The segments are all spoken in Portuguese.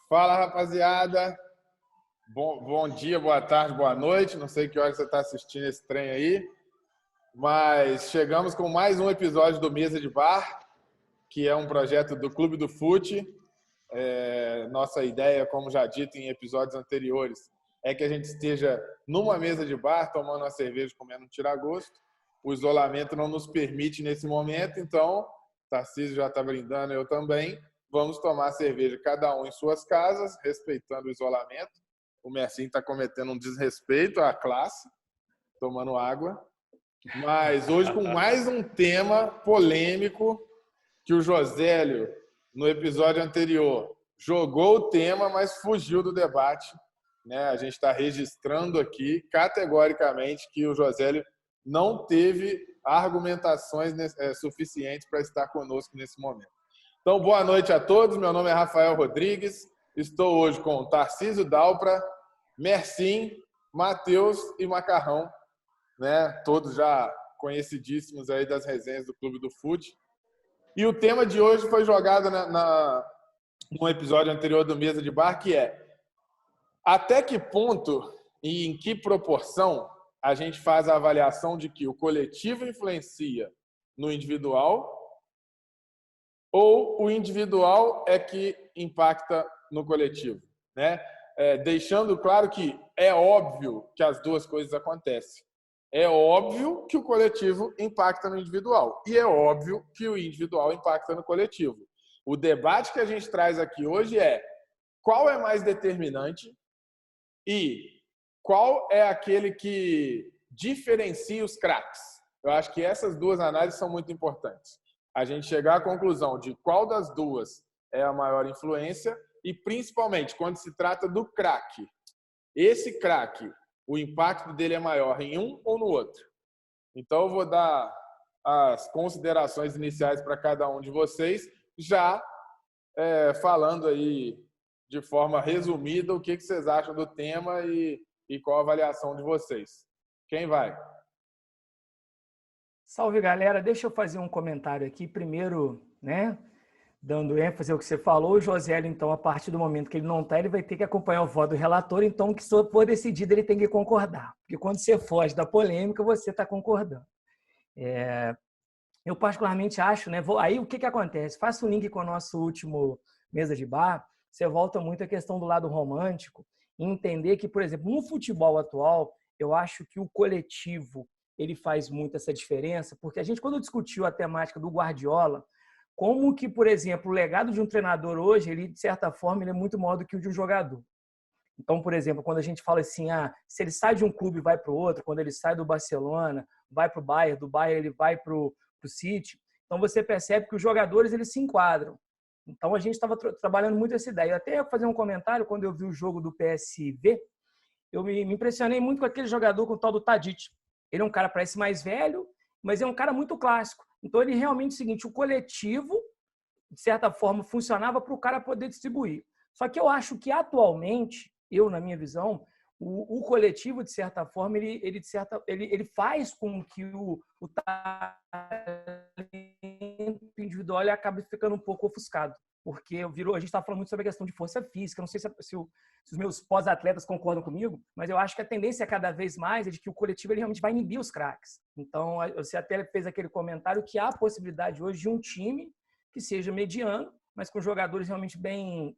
Fala, rapaziada. Bom dia, boa tarde, boa noite. Não sei que hora você está assistindo esse trem aí, mas chegamos com mais um episódio do Mesa de Bar, que é um projeto do Clube do Fute. Nossa ideia, como já dito em episódios anteriores, é que a gente esteja numa mesa de bar, tomando uma cerveja, comendo um tira-gosto. O isolamento não nos permite nesse momento, então, Tarcísio já está brindando, eu também. Vamos tomar cerveja, cada um em suas casas, respeitando o isolamento. O Mercinho está cometendo um desrespeito à classe, tomando água. Mas hoje com mais um tema polêmico que o Josélio, no episódio anterior, jogou o tema, mas fugiu do debate. A gente está registrando aqui, categoricamente, que o Josélio não teve argumentações suficientes para estar conosco nesse momento. Então, boa noite a todos. Meu nome é Rafael Rodrigues. Estou hoje com Tarcísio Dalpra, Mercim, Matheus e Macarrão, todos já conhecidíssimos aí das resenhas do Clube do Fute. E o tema de hoje foi jogado no episódio anterior do Mesa de Bar, que é: até que ponto e em que proporção a gente faz a avaliação de que o coletivo influencia no individual ou o individual é que impacta no coletivo, deixando claro que é óbvio que as duas coisas acontecem. É óbvio que o coletivo impacta no individual e é óbvio que o individual impacta no coletivo. O debate que a gente traz aqui hoje é: qual é mais determinante e qual é aquele que diferencia os craques? Eu acho que essas duas análises são muito importantes. A gente chegar à conclusão de qual das duas é a maior influência e, principalmente, quando se trata do craque. Esse craque, o impacto dele é maior em um ou no outro? Então, eu vou dar as considerações iniciais para cada um de vocês, já falando aí de forma resumida o que vocês acham do tema e qual a avaliação de vocês. Quem vai? Salve, galera. Deixa eu fazer um comentário aqui. Primeiro, dando ênfase ao que você falou, o Josélio, então, a partir do momento que ele não está, ele vai ter que acompanhar o voto do relator, então, que se for decidido, ele tem que concordar. Porque quando você foge da polêmica, você está concordando. Eu particularmente acho, aí o que acontece? Faça um link com o nosso último Mesa de Bar, você volta muito à questão do lado romântico e entender que, por exemplo, no futebol atual, eu acho que o coletivo ele faz muito essa diferença, porque a gente, quando discutiu a temática do Guardiola, como que, por exemplo, o legado de um treinador hoje, ele, de certa forma, ele é muito maior do que o de um jogador. Então, por exemplo, quando a gente fala assim, se ele sai de um clube e vai para o outro, quando ele sai do Barcelona, vai para o Bayern, do Bayern ele vai para o City, então você percebe que os jogadores eles se enquadram. Então, a gente estava trabalhando muito essa ideia. Eu até ia fazer um comentário, quando eu vi o jogo do PSV, eu me impressionei muito com aquele jogador, com o tal do Tadic. Ele é um cara, parece mais velho, mas é um cara muito clássico. Então, ele realmente é o seguinte, o coletivo, de certa forma, funcionava para o cara poder distribuir. Só que eu acho que, atualmente, na minha visão, o coletivo, de certa forma, ele faz com que o talento individual ele acabe ficando um pouco ofuscado. Porque a gente está falando muito sobre a questão de força física. Não sei se os meus pós-atletas concordam comigo, mas eu acho que a tendência cada vez mais é de que o coletivo ele realmente vai inibir os craques. Então, você até fez aquele comentário que há a possibilidade hoje de um time que seja mediano, mas com jogadores realmente bem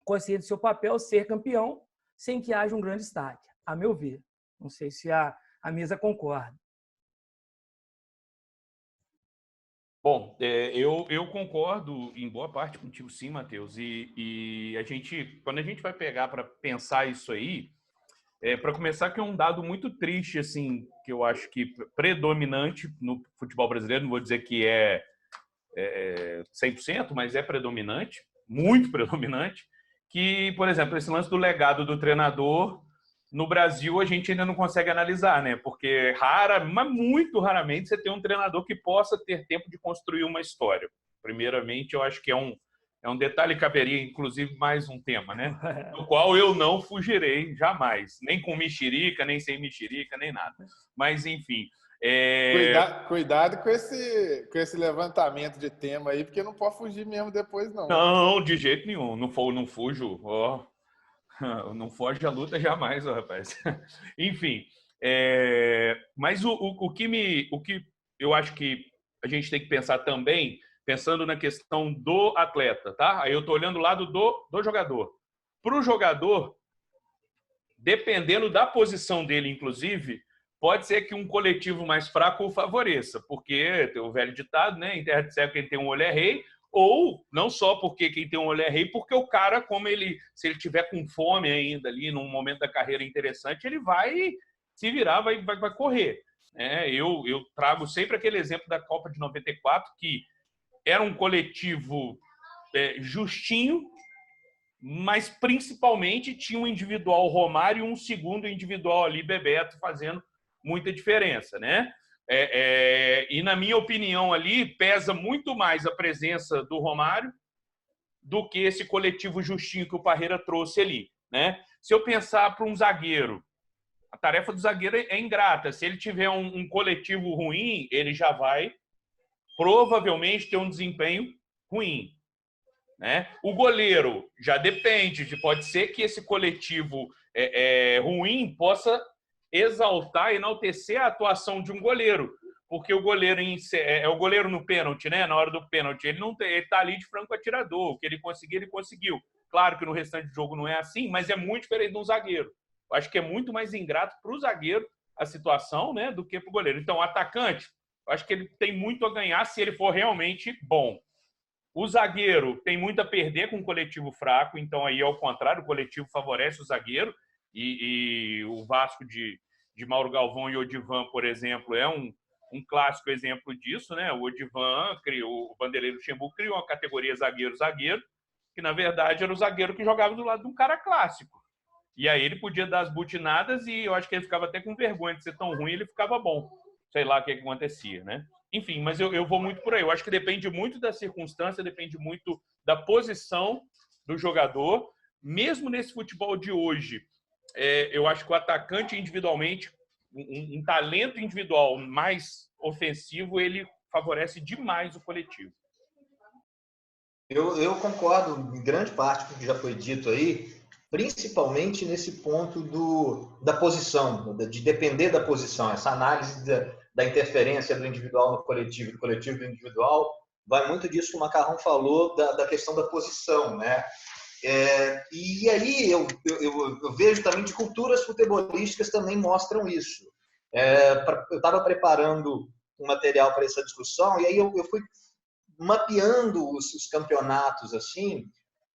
conscientes do seu papel, ser campeão, sem que haja um grande destaque, a meu ver. Não sei se a mesa concorda. Bom, eu concordo em boa parte contigo, sim, Matheus. E quando a gente vai pegar para pensar isso aí, para começar, que é um dado muito triste, assim, que eu acho que predominante no futebol brasileiro, não vou dizer que é 100%, mas é predominante, muito predominante, que, por exemplo, esse lance do legado do treinador, no Brasil a gente ainda não consegue analisar, porque mas muito raramente você tem um treinador que possa ter tempo de construir uma história. Primeiramente, eu acho que é um detalhe, caberia inclusive mais um tema, do qual eu não fugirei jamais, nem com mexerica, nem sem mexerica, nem nada. Mas, enfim, Cuidado com esse levantamento de tema aí, porque não pode fugir mesmo depois, não. Não, de jeito nenhum. Não fujo. Ó, não foge a luta jamais, ó, rapaz. Enfim, mas o que eu acho que a gente tem que pensar também, pensando na questão do atleta, tá? Aí eu tô olhando o lado do jogador. Para o jogador, dependendo da posição dele, inclusive, pode ser que um coletivo mais fraco o favoreça, porque tem o velho ditado, né? Em terra de cego, quem tem um olho é rei, ou não só porque quem tem um olho é rei, porque o cara, se ele tiver com fome ainda ali, num momento da carreira interessante, ele vai se virar, vai correr. Eu trago sempre aquele exemplo da Copa de 94, que era um coletivo justinho, mas principalmente tinha um individual Romário e um segundo individual ali, Bebeto, fazendo muita diferença, né? E na minha opinião ali, pesa muito mais a presença do Romário do que esse coletivo justinho que o Parreira trouxe ali, né? Se eu pensar para um zagueiro, a tarefa do zagueiro é ingrata. Se ele tiver um coletivo ruim, ele já vai provavelmente ter um desempenho ruim. Né? O goleiro já depende, pode ser que esse coletivo ruim possa exaltar, enaltecer a atuação de um goleiro, porque o goleiro é o goleiro no pênalti, né? Na hora do pênalti, ele não ele tá ali de franco atirador, o que ele conseguiu, ele conseguiu. Claro que no restante do jogo não é assim, mas é muito diferente de um zagueiro. Eu acho que é muito mais ingrato para o zagueiro a situação, né, do que para o goleiro. Então, o atacante, eu acho que ele tem muito a ganhar se ele for realmente bom. O zagueiro tem muito a perder com um coletivo fraco, então aí, ao contrário, o coletivo favorece o zagueiro, e o Vasco de Mauro Galvão e Odivan, por exemplo, é um clássico exemplo disso, né? O Odivan criou, o Vanderlei Luxemburgo criou uma categoria zagueiro-zagueiro, que na verdade era o zagueiro que jogava do lado de um cara clássico. E aí ele podia dar as butinadas e eu acho que ele ficava até com vergonha de ser tão ruim, ele ficava bom. Sei lá o que acontecia, né? Enfim, mas eu vou muito por aí. Eu acho que depende muito da circunstância, depende muito da posição do jogador. Mesmo nesse futebol de hoje, eu acho que o atacante individualmente, um talento individual mais ofensivo, ele favorece demais o coletivo. Eu concordo em grande parte com o que já foi dito aí, principalmente nesse ponto da posição, de depender da posição, essa análise da interferência do individual no coletivo, do coletivo do individual, vai muito disso que o Macarrão falou, da questão da posição, né? E aí eu vejo também de culturas futebolísticas também mostram isso. Eu estava preparando um material para essa discussão e aí eu fui mapeando os campeonatos assim,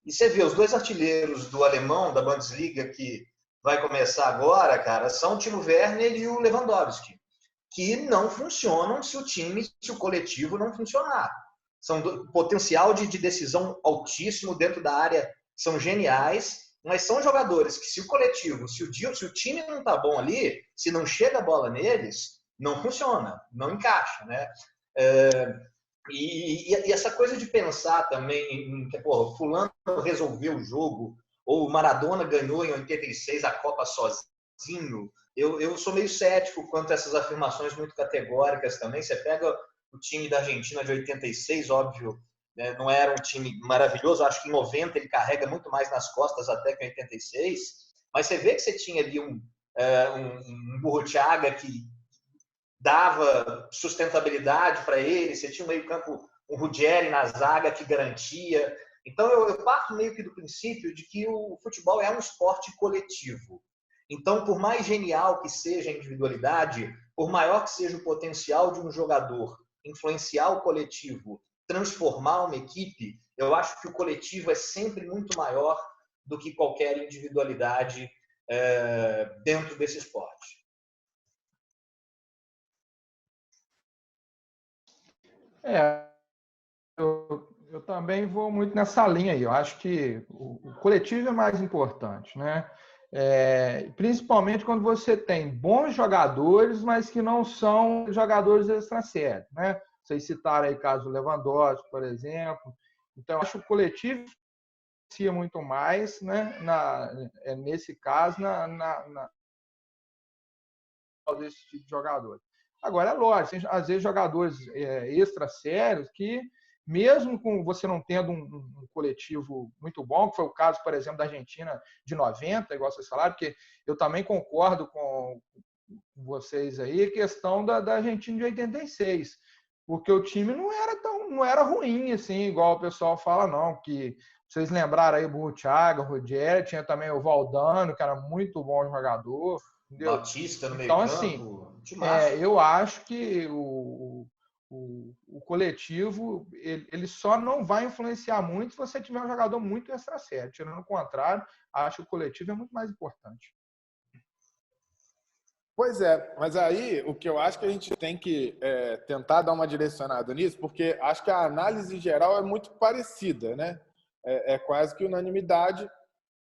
e você vê os dois artilheiros do alemão, da Bundesliga, que vai começar agora, cara, são o Timo Werner e o Lewandowski, que não funcionam se o coletivo não funcionar. São potencial de decisão altíssimo dentro da área, são geniais, mas são jogadores que se o coletivo, se o time não tá bom ali, se não chega a bola neles, não funciona, não encaixa, né? E essa coisa de pensar também em que, pô, fulano resolveu o jogo, ou o Maradona ganhou em 86 a Copa sozinho, eu sou meio cético quanto a essas afirmações muito categóricas também. Você pega o time da Argentina de 86, óbvio, né, não era um time maravilhoso, acho que em 90 ele carrega muito mais nas costas até que em 86, mas você vê que você tinha ali um Burruchaga que dava sustentabilidade para ele, você tinha um meio-campo, um Ruggeri na zaga que garantia. Então eu parto meio que do princípio de que o futebol é um esporte coletivo. Então, por mais genial que seja a individualidade, por maior que seja o potencial de um jogador influenciar o coletivo, transformar uma equipe, eu acho que o coletivo é sempre muito maior do que qualquer individualidade dentro desse esporte. Eu também vou muito nessa linha aí. Eu acho que o coletivo é mais importante, né? Principalmente quando você tem bons jogadores, mas que não são jogadores extra-série, né? Vocês citaram aí o caso do Lewandowski, por exemplo. Então, eu acho que o coletivo influencia muito mais, né? Nesse caso, desse tipo de jogador. Agora, é lógico, tem, às vezes, jogadores extra sérios que, mesmo com você não tendo um coletivo muito bom, que foi o caso, por exemplo, da Argentina de 90, igual vocês falaram, porque eu também concordo com vocês aí, a questão da Argentina de 86, porque o time não era ruim, assim, igual o pessoal fala, não, que vocês lembraram aí o Burruchaga, o Ruggeri, tinha também o Valdano, que era muito bom jogador, entendeu? Batista no Então, meio assim, campo, timaço. eu acho que o coletivo ele só não vai influenciar muito se você tiver um jogador muito extra sério. Tirando o contrário, acho que o coletivo é muito mais importante. Pois é, mas aí o que eu acho que a gente tem que tentar dar uma direcionada nisso, porque acho que a análise geral é muito parecida, né? É quase que unanimidade.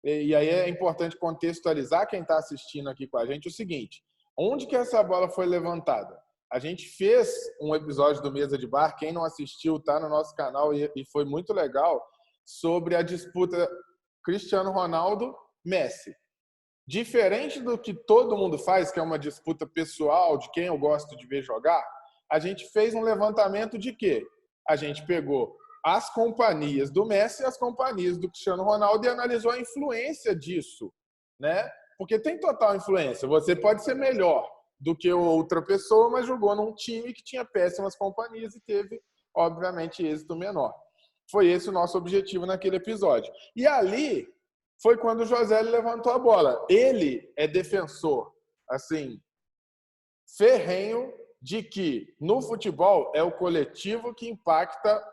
E aí é importante contextualizar quem está assistindo aqui com a gente o seguinte: onde que essa bola foi levantada? A gente fez um episódio do Mesa de Bar, quem não assistiu está no nosso canal e foi muito legal, sobre a disputa Cristiano Ronaldo-Messi. Diferente do que todo mundo faz, que é uma disputa pessoal de quem eu gosto de ver jogar, a gente fez um levantamento de quê? A gente pegou as companhias do Messi e as companhias do Cristiano Ronaldo e analisou a influência disso, né? Porque tem total influência. Você pode ser melhor do que outra pessoa, mas jogou num time que tinha péssimas companhias e teve, obviamente, êxito menor. Foi esse o nosso objetivo naquele episódio. E ali foi quando o José levantou a bola. Ele é defensor, assim, ferrenho de que no futebol é o coletivo que impacta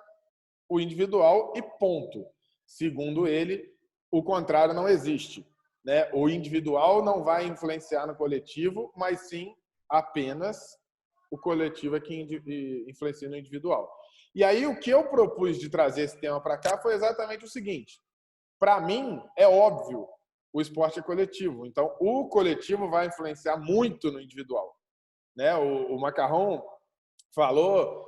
o individual e ponto. Segundo ele, o contrário não existe, né? O individual não vai influenciar no coletivo, mas sim apenas o coletivo é que influencia no individual. E aí o que eu propus de trazer esse tema para cá foi exatamente o seguinte: para mim, é óbvio, o esporte é coletivo. Então, o coletivo vai influenciar muito no individual, né? O Macarrão falou,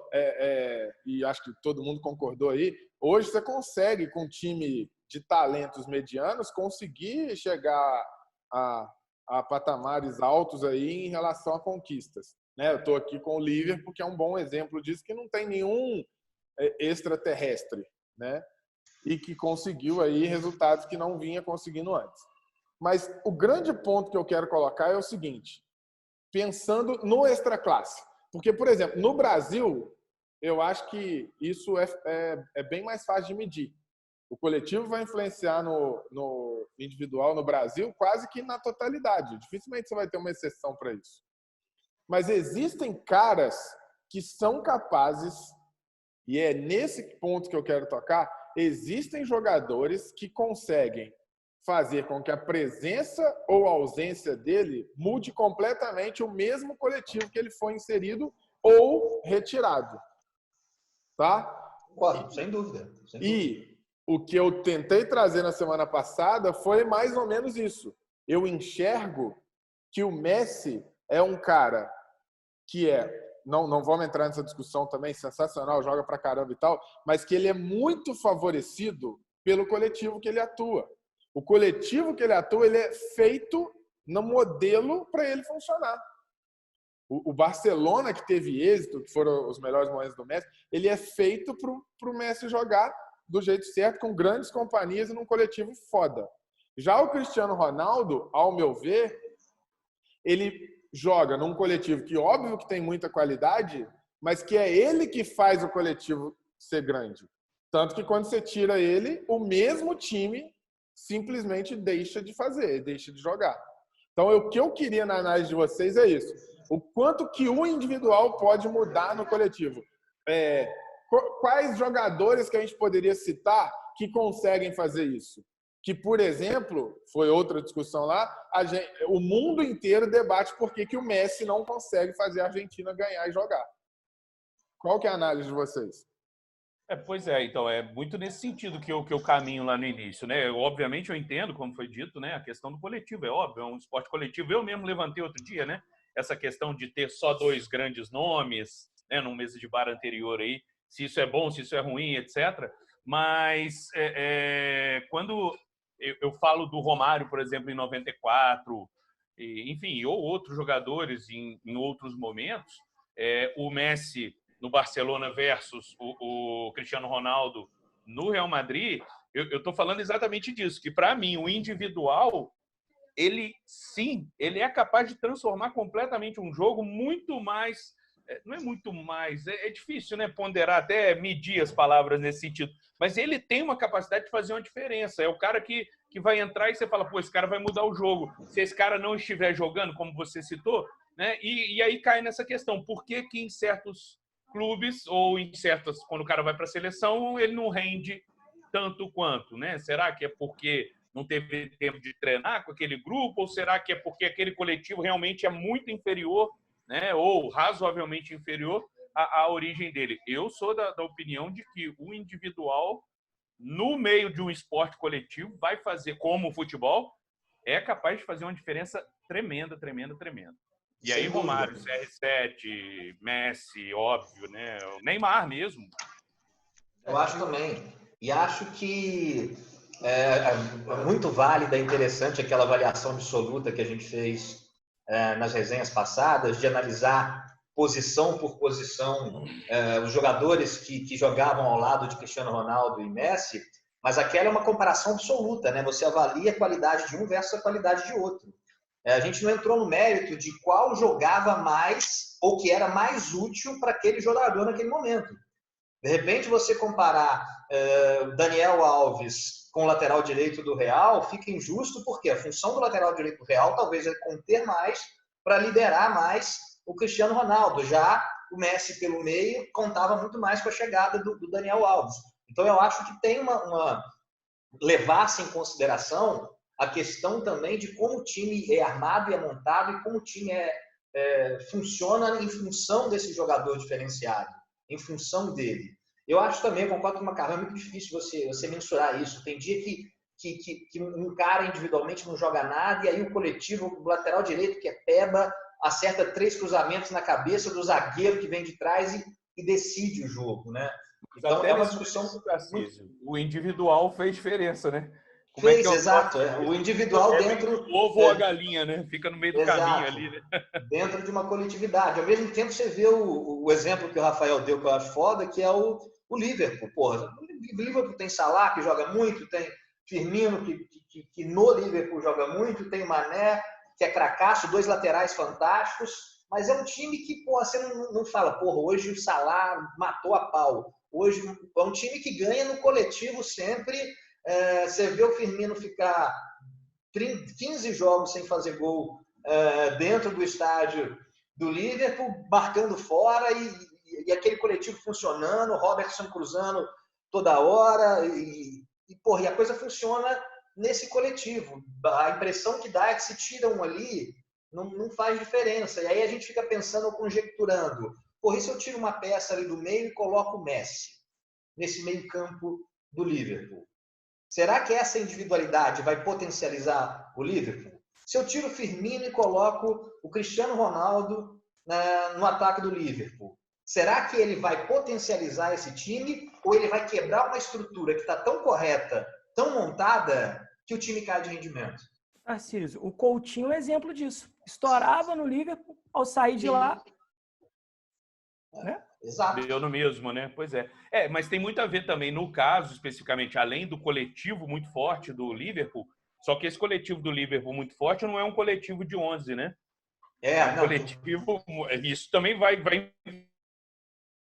e acho que todo mundo concordou aí, hoje você consegue, com um time de talentos medianos, conseguir chegar a patamares altos aí em relação a conquistas, né? Eu estou aqui com o Liverpool, que é um bom exemplo disso, que não tem nenhum extraterrestre, né? E que conseguiu aí resultados que não vinha conseguindo antes. Mas o grande ponto que eu quero colocar é o seguinte: pensando no extraclasse. Porque, por exemplo, no Brasil, eu acho que isso é bem mais fácil de medir. O coletivo vai influenciar no individual no Brasil quase que na totalidade. Dificilmente você vai ter uma exceção para isso. Mas existem caras que são capazes, e é nesse ponto que eu quero tocar, existem jogadores que conseguem fazer com que a presença ou a ausência dele mude completamente o mesmo coletivo que ele foi inserido ou retirado. Tá? Concordo, sem dúvida. E o que eu tentei trazer na semana passada foi mais ou menos isso. Eu enxergo que o Messi é um cara que não vamos entrar nessa discussão também, sensacional, joga pra caramba e tal, mas que ele é muito favorecido pelo coletivo que ele atua. O coletivo que ele atua, ele é feito no modelo para ele funcionar. O Barcelona, que teve êxito, que foram os melhores momentos do Messi, ele é feito para o Messi jogar do jeito certo, com grandes companhias e num coletivo foda. Já o Cristiano Ronaldo, ao meu ver, ele joga num coletivo que, óbvio, que tem muita qualidade, mas que é ele que faz o coletivo ser grande. Tanto que quando você tira ele, o mesmo time simplesmente deixa de fazer, deixa de jogar. Então, o que eu queria na análise de vocês é isso. O quanto que o individual pode mudar no coletivo. Quais jogadores que a gente poderia citar que conseguem fazer isso? Que, por exemplo, foi outra discussão lá, o mundo inteiro debate por que o Messi não consegue fazer a Argentina ganhar e jogar. Qual que é a análise de vocês? Pois é, então, é muito nesse sentido que eu caminho lá no início, né? Obviamente eu entendo, como foi dito, né? A questão do coletivo, é óbvio, é um esporte coletivo. Eu mesmo levantei outro dia, né? Essa questão de ter só 2 grandes nomes, né? Num mesa de bar anterior aí, se isso é bom, se isso é ruim, etc. Mas quando eu falo do Romário, por exemplo, em 94, enfim, ou outros jogadores em outros momentos, o Messi no Barcelona versus o Cristiano Ronaldo no Real Madrid, eu estou falando exatamente disso, que para mim o individual, ele é capaz de transformar completamente um jogo muito mais, não é muito mais, é difícil, né, ponderar, até medir as palavras nesse sentido, mas ele tem uma capacidade de fazer uma diferença, é o cara que vai entrar e você fala, pô, esse cara vai mudar o jogo, se esse cara não estiver jogando, como você citou, né, e aí cai nessa questão, por que em certos clubes ou em certas, quando o cara vai para a seleção, ele não rende tanto quanto, né? Será que é porque não teve tempo de treinar com aquele grupo, ou será que é porque aquele coletivo realmente é muito inferior, né? Ou razoavelmente inferior à origem dele? Eu sou da opinião de que o individual, no meio de um esporte coletivo, vai fazer, como o futebol, é capaz de fazer uma diferença tremenda, tremenda, tremenda. E aí, Romário, CR7, Messi, óbvio, né? O Neymar mesmo. Eu acho também. E acho que é muito válida e interessante aquela avaliação absoluta que a gente fez nas resenhas passadas, de analisar posição por posição os jogadores que jogavam ao lado de Cristiano Ronaldo e Messi, mas aquela é uma comparação absoluta, né? Você avalia a qualidade de um versus a qualidade de outro. A gente não entrou no mérito de qual jogava mais ou que era mais útil para aquele jogador naquele momento. De repente, você comparar Daniel Alves com o lateral direito do Real, fica injusto, porque a função do lateral direito do Real talvez é conter mais para liderar mais o Cristiano Ronaldo. Já o Messi pelo meio contava muito mais com a chegada do Daniel Alves. Então, eu acho que tem levar-se em consideração a questão também de como o time é armado e é montado e como o time funciona em função desse jogador diferenciado, em função dele. Eu acho também, eu concordo com o Macarrão, é muito difícil você mensurar isso. Tem dia que um cara individualmente não joga nada e aí o coletivo, o lateral direito, que é peba, acerta 3 cruzamentos na cabeça do zagueiro que vem de trás e decide o jogo, né? Então é uma discussão... O individual fez diferença, né? Fez, exato. O individual dentro... O ovo ou a galinha, né? Fica no meio do caminho ali, né? Dentro de uma coletividade. Ao mesmo tempo, você vê o exemplo que o Rafael deu, que eu acho foda, que é o Liverpool. Porra, o Liverpool tem Salah, que joga muito, tem Firmino, que no Liverpool joga muito, tem Mané, que é cracaço, 2 laterais fantásticos, mas é um time que, porra, você não fala, porra, hoje o Salah matou a pau. Hoje é um time que ganha no coletivo sempre. Você vê o Firmino ficar 15 jogos sem fazer gol dentro do estádio do Liverpool, marcando fora e aquele coletivo funcionando, o Robertson cruzando toda hora e a coisa funciona nesse coletivo. A impressão que dá é que se tira um ali, não faz diferença. E aí a gente fica pensando, conjecturando, porra, e se eu tiro uma peça ali do meio e coloco o Messi nesse meio campo do Liverpool? Será que essa individualidade vai potencializar o Liverpool? Se eu tiro o Firmino e coloco o Cristiano Ronaldo no ataque do Liverpool, será que ele vai potencializar esse time ou ele vai quebrar uma estrutura que está tão correta, tão montada, que o time cai de rendimento? Tarcísio, o Coutinho é um exemplo disso. Estourava no Liverpool, ao sair de lá... Né? Exato. Deu no mesmo, né? Pois é. Mas tem muito a ver também, no caso, especificamente, além do coletivo muito forte do Liverpool, só que esse coletivo do Liverpool muito forte não é um coletivo de 11, né? Coletivo, isso também vai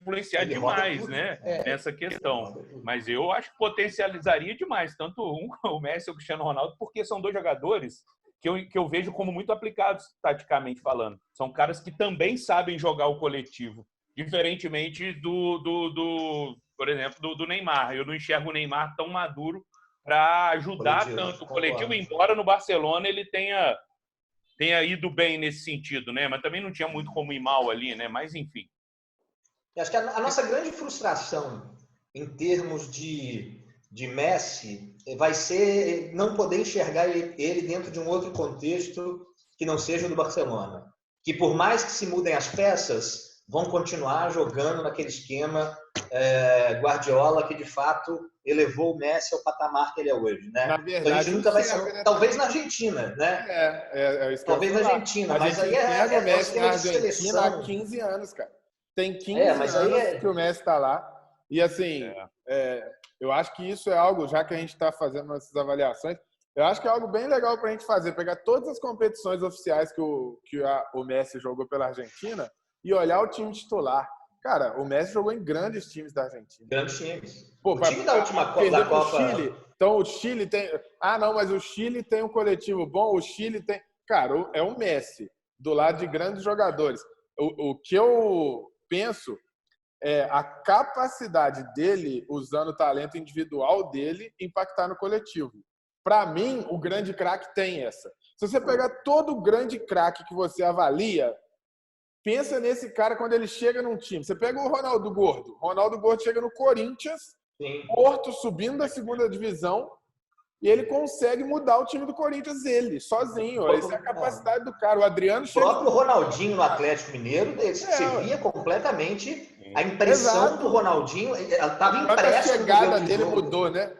influenciar demais, né? Nessa questão. Mas eu acho que potencializaria demais, tanto o Messi e o Cristiano Ronaldo, porque são 2 jogadores que eu vejo como muito aplicados, taticamente falando. São caras que também sabem jogar o coletivo. Diferentemente por exemplo, do Neymar. Eu não enxergo o Neymar tão maduro para ajudar tanto o coletivo, embora no Barcelona ele tenha ido bem nesse sentido, né? Mas também não tinha muito como ir mal ali, né? Mas, enfim. Eu acho que a nossa grande frustração em termos de Messi vai ser não poder enxergar ele dentro de um outro contexto que não seja o do Barcelona. Que por mais que se mudem as peças, vão continuar jogando naquele esquema Guardiola, que de fato elevou o Messi ao patamar que ele é hoje, né? Na verdade, então a gente nunca vai ser, talvez na Argentina, né? Isso talvez na Argentina, mas aí o Messi na Argentina seleção. há 15 anos, cara. Tem 15 mas anos aí que o Messi está lá. E, assim, eu acho que isso é algo, já que a gente está fazendo essas avaliações, eu acho que é algo bem legal para a gente fazer, pegar todas as competições oficiais que o Messi jogou pela Argentina e olhar o time titular. Cara, o Messi jogou em grandes times da Argentina. Grandes times. Pô, O time da última perder da pro Copa... Chile. Então, o Chile tem... Ah, não, mas o Chile tem um coletivo bom, o Chile tem... Cara, é o Messi, do lado de grandes jogadores. O que eu penso é a capacidade dele, usando o talento individual dele, impactar no coletivo. Para mim, o grande craque tem essa. Se você pegar todo grande craque que você avalia, pensa nesse cara quando ele chega num time. Você pega o Ronaldo Gordo. Ronaldo Gordo chega no Corinthians, Porto subindo da segunda divisão, e ele consegue mudar o time do Corinthians, ele, sozinho. Essa é a capacidade do cara. O Adriano chega... O próprio Ronaldinho no Atlético Mineiro, você via completamente a impressão do Ronaldinho. Ela estava impressa. A chegada dele mudou, né?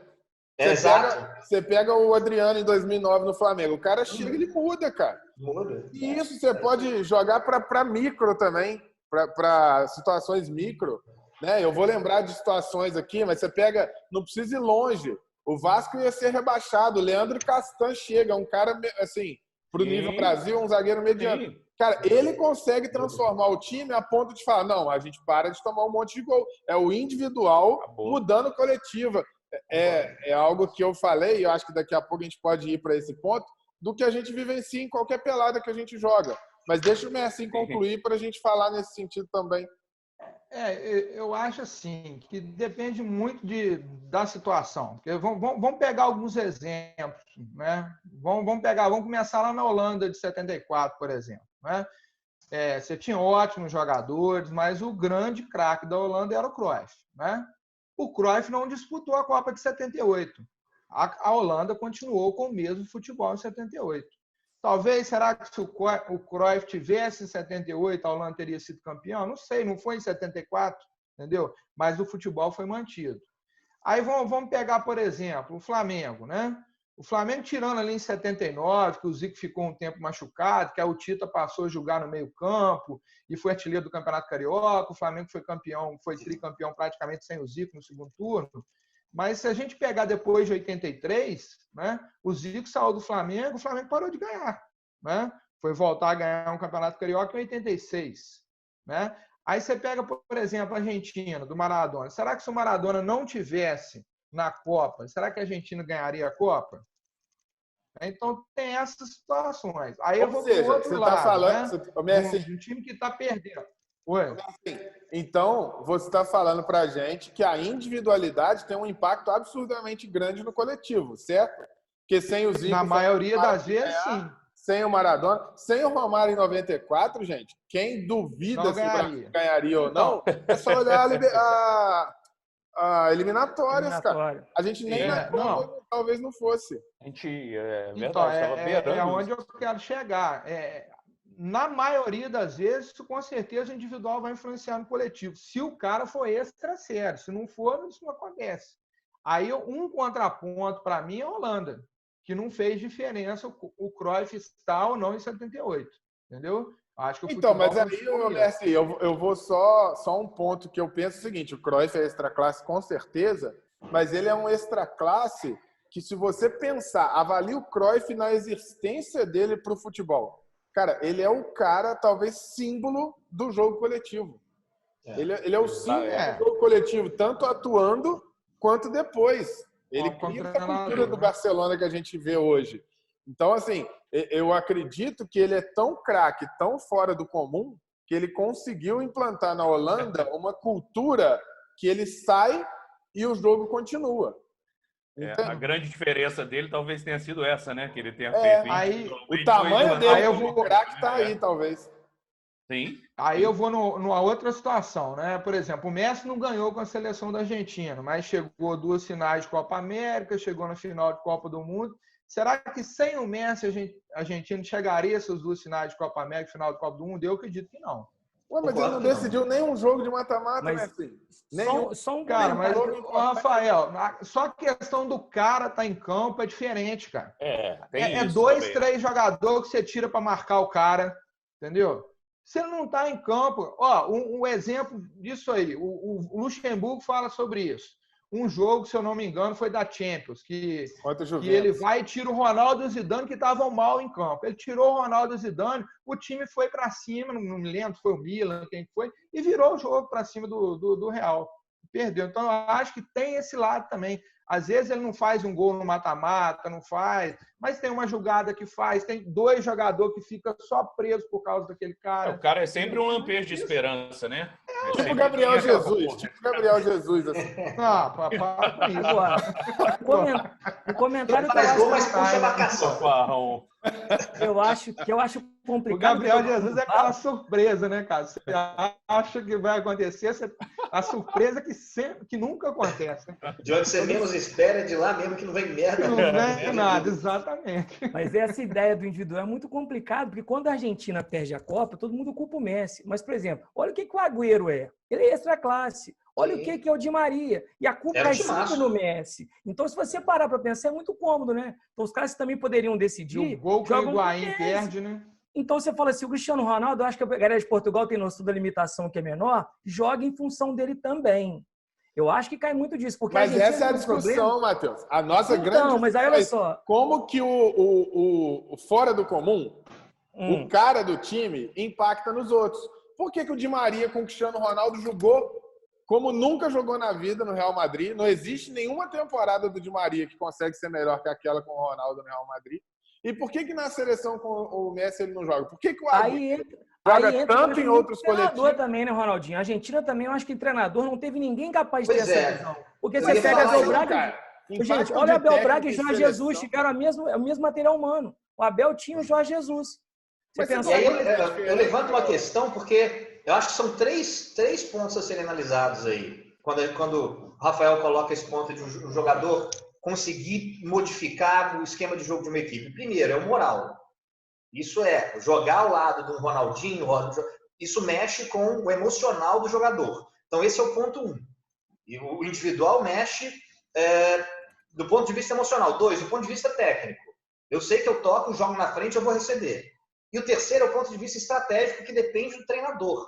Você pega o Adriano em 2009 no Flamengo. O cara chega e ele muda, cara. Muda. E isso você pode jogar para micro também, para situações micro. Né? Eu vou lembrar de situações aqui, mas você pega... Não precisa ir longe. O Vasco ia ser rebaixado. O Leandro Castan chega, um cara, assim, pro nível Brasil, um zagueiro mediano. Sim. Cara, ele consegue transformar o time a ponto de falar, não, a gente para de tomar um monte de gol. É o individual mudando coletiva. É algo que eu falei, e eu acho que daqui a pouco a gente pode ir para esse ponto, do que a gente vivencia em qualquer pelada que a gente joga. Mas deixa o Messi concluir para a gente falar nesse sentido também. Eu acho assim, que depende muito da situação. Vamos pegar alguns exemplos, né? Vamos começar lá na Holanda de 74, por exemplo. Né? Você tinha ótimos jogadores, mas o grande craque da Holanda era o Cruyff. Né? O Cruyff não disputou a Copa de 78. A Holanda continuou com o mesmo futebol em 78. Talvez, será que se o Cruyff tivesse em 78, a Holanda teria sido campeão? Não sei, não foi em 74, entendeu? Mas o futebol foi mantido. Aí vamos pegar, por exemplo, o Flamengo, né? O Flamengo tirando ali em 79, que o Zico ficou um tempo machucado, que a Tita passou a jogar no meio-campo e foi artilheiro do Campeonato Carioca, o Flamengo foi campeão, foi tricampeão praticamente sem o Zico no segundo turno. Mas se a gente pegar depois de 83, né, o Zico saiu do Flamengo, o Flamengo parou de ganhar. Né? Foi voltar a ganhar um Campeonato Carioca em 86. Né? Aí você pega, por exemplo, a Argentina, do Maradona. Será que se o Maradona não tivesse na Copa, será que a Argentina ganharia a Copa? Então tem essas situações. Aí eu vou para o outro lado. Tá falando, né? Um time que está perdendo. Oi. Então, você está falando para a gente que a individualidade tem um impacto absurdamente grande no coletivo, certo? Porque sem o Zico... Na maioria das vezes, sim. Sem o Maradona, sem o Romário em 94, gente, quem duvida se o Brasil ganharia ou não, é só olhar a eliminatórias, cara. A gente nem talvez não fosse. A gente, verdade, estava beirando. É onde eu quero chegar. Na maioria das vezes, isso com certeza o individual vai influenciar no coletivo. Se o cara for extra sério, se não for, isso não acontece. Aí, um contraponto para mim é a Holanda, que não fez diferença o Cruyff está ou não em 78. Entendeu? Acho que então, mas aí, Messi, eu vou só um ponto que eu penso o seguinte, o Cruyff é extra classe com certeza, mas ele é um extra classe que, se você pensar, avalie o Cruyff na existência dele para o futebol. Cara, ele é o cara, talvez, símbolo do jogo coletivo. Ele é o símbolo do jogo coletivo, tanto atuando quanto depois. Ele cria essa cultura do Barcelona que a gente vê hoje. Então, assim, eu acredito que ele é tão craque, tão fora do comum, que ele conseguiu implantar na Holanda uma cultura que ele sai e o jogo continua. A grande diferença dele talvez tenha sido essa, né? Que ele tenha feito. O tamanho dele como craque está aí, talvez. Sim. Aí eu vou numa outra situação, né? Por exemplo, o Messi não ganhou com a seleção da Argentina, mas chegou 2 finais de Copa América, chegou na final de Copa do Mundo. Será que sem o Messi a Argentina chegaria a essas 2 finais de Copa América, final de Copa do Mundo? Eu acredito que não. Ué, mas ele não decidiu nenhum jogo de mata-mata, Messi. Cara, mas, Rafael, só a questão do cara estar em campo é diferente, cara. Tem 2, 3 jogadores que você tira para marcar o cara, entendeu? Se ele não está em campo, ó, um exemplo disso aí, o Luxemburgo fala sobre isso. Um jogo, se eu não me engano, foi da Champions, que ele vai e tira o Ronaldo e o Zidane, que estavam mal em campo. Ele tirou o Ronaldo e o Zidane, o time foi para cima, não me lembro se foi o Milan, quem foi, e virou o jogo para cima do Real. Perdeu. Então, eu acho que tem esse lado também. Às vezes ele não faz um gol no mata-mata, não faz, mas tem uma jogada que faz, tem 2 jogadores que ficam só presos por causa daquele cara. O cara é sempre um lampejo de esperança, né? Tipo o Gabriel Jesus. Tipo o Gabriel Jesus, assim. Não, para com isso. Agora, o comentário que eu acho complicado. O Gabriel Jesus é aquela surpresa, né, cara? Você acha que vai acontecer, a surpresa que nunca acontece. Né? De onde você menos espera, de lá mesmo que não vem merda. Não vem nada, exatamente. Mas essa ideia do individual é muito complicado, porque quando a Argentina perde a Copa, todo mundo culpa o Messi. Mas, por exemplo, olha o que o Agüero é. Ele é extra classe. Olha o que é o Di Maria. E a culpa é sempre no Messi. Então, se você parar para pensar, é muito cômodo, né? Então, os caras também poderiam decidir. E o gol que o Higuaín perde, né? Então, você fala assim, o Cristiano Ronaldo, eu acho que a galera de Portugal tem noção da limitação que é menor, joga em função dele também. Eu acho que cai muito disso. Porque mas essa é a discussão, Matheus. A nossa grande discussão mas aí, olha só. Como que o fora do comum, o cara do time, impacta nos outros. Por que o Di Maria com o Cristiano Ronaldo jogou como nunca jogou na vida no Real Madrid? Não existe nenhuma temporada do Di Maria que consegue ser melhor que aquela com o Ronaldo no Real Madrid. E por que na seleção com o Messi ele não joga? Por que o Agüero joga tanto em outros coletivos? Também, né, Ronaldinho? A Argentina também, eu acho que treinador não teve ninguém capaz de ter essa visão. Porque você pega Abel Braga... Gente, olha o Abel Braga e Jorge Jesus, tiveram o mesmo material humano. O Abel tinha o Jorge Jesus. Eu levanto uma questão porque eu acho que são três pontos a serem analisados aí. Quando o Rafael coloca esse ponto de um jogador conseguir modificar o esquema de jogo de uma equipe. Primeiro, é o moral. Isso é, jogar ao lado de um Ronaldinho, isso mexe com o emocional do jogador. Então, esse é o ponto 1. E o individual mexe do ponto de vista emocional. 2, do ponto de vista técnico. Eu sei que eu toco, jogo na frente, eu vou receber. E o terceiro é o ponto de vista estratégico, que depende do treinador.